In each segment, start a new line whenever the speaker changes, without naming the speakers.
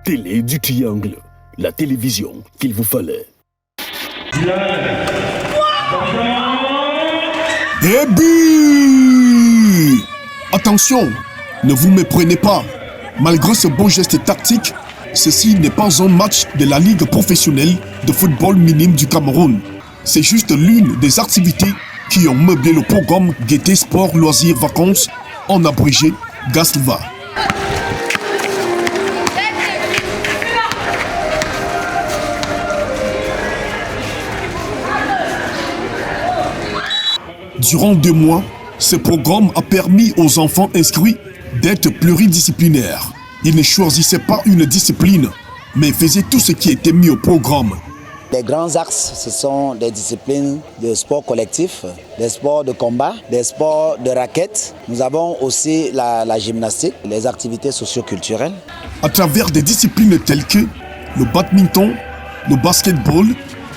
télé du triangle, la télévision qu'il vous fallait.
Et but! Attention, ne vous méprenez pas. Malgré ce beau geste tactique, ceci n'est pas un match de la Ligue professionnelle de football minime du Cameroun. C'est juste l'une des activités qui ont meublé le programme Gaieté Sport Loisirs Vacances, en abrégé GASLVA. Durant 2 mois, ce programme a permis aux enfants inscrits d'être pluridisciplinaires. Ils ne choisissaient pas une discipline, mais faisaient tout ce qui était mis au programme.
Les grands axes, ce sont des disciplines de sport collectif, des sports de combat, des sports de raquettes. Nous avons aussi la gymnastique, les activités socio-culturelles.
À travers des disciplines telles que le badminton, le basketball,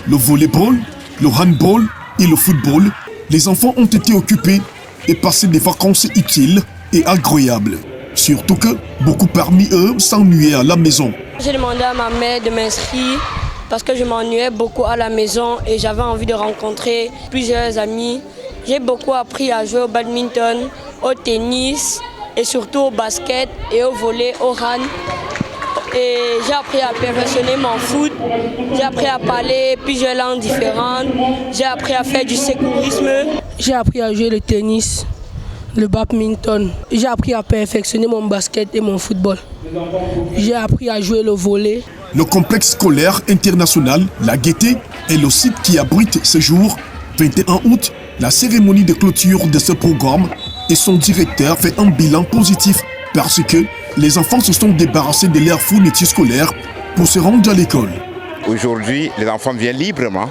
le volleyball, le handball et le football, les enfants ont été occupés et passé des vacances utiles et agréables. Surtout que beaucoup parmi eux s'ennuyaient à la maison.
J'ai demandé à ma mère de m'inscrire parce que je m'ennuyais beaucoup à la maison et j'avais envie de rencontrer plusieurs amis. J'ai beaucoup appris à jouer au badminton, au tennis et surtout au basket et au volley, au hand. Et j'ai appris à perfectionner mon foot, j'ai appris à parler plusieurs langues différentes, j'ai appris à faire du secourisme.
J'ai appris à jouer le tennis, le badminton. J'ai appris à perfectionner mon basket et mon football. J'ai appris à jouer le volley.
Le complexe scolaire international, la Gaieté, est le site qui abrite ce jour, 21 août, la cérémonie de clôture de ce programme et son directeur fait un bilan positif parce que les enfants se sont débarrassés de leur fourniture scolaire pour se rendre à l'école.
Aujourd'hui, les enfants viennent librement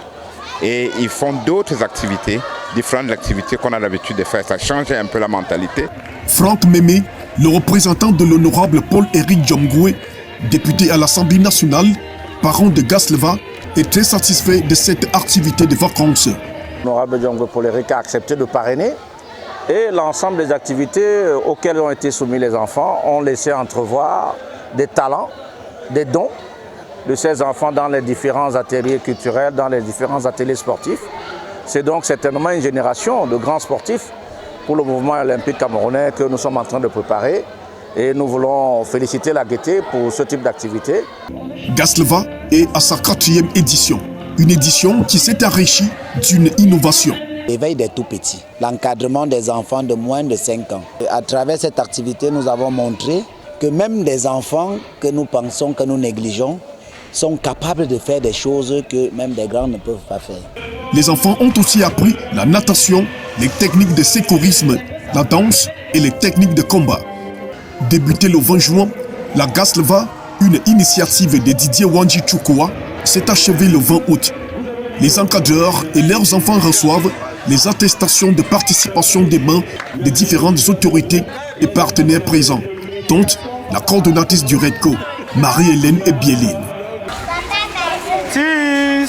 et ils font d'autres activités, différentes activités qu'on a l'habitude de faire. Ça change un peu la mentalité.
Franck Mémé, le représentant de l'honorable Paul-Éric Diomgoué, député à l'Assemblée nationale, parent de GASLVA, est très satisfait de cette activité de vacances.
L'honorable Diomgoué Paul-Éric a accepté de parrainer et l'ensemble des activités auxquelles ont été soumis les enfants ont laissé entrevoir des talents, des dons de ces enfants dans les différents ateliers culturels, dans les différents ateliers sportifs. C'est donc certainement une génération de grands sportifs pour le mouvement olympique camerounais que nous sommes en train de préparer. Et nous voulons féliciter la Gaieté pour ce type d'activité.
GASLVA est à sa 4e édition. Une édition qui s'est enrichie d'une innovation.
L'éveil des tout-petits, l'encadrement des enfants de moins de 5 ans. Et à travers cette activité, nous avons montré que même des enfants que nous pensons, que nous négligeons, sont capables de faire des choses que même des grands ne peuvent pas faire.
Les enfants ont aussi appris la natation, les techniques de secourisme, la danse et les techniques de combat. Débutée le 20 juin, la GASLVA, une initiative de Didier Wanji Choukoua, s'est achevée le 20 août. Les encadreurs et leurs enfants reçoivent les attestations de participation des mains des différentes autorités et partenaires présents, dont la coordonnatrice du REDCO, Marie-Hélène Ebieline.
6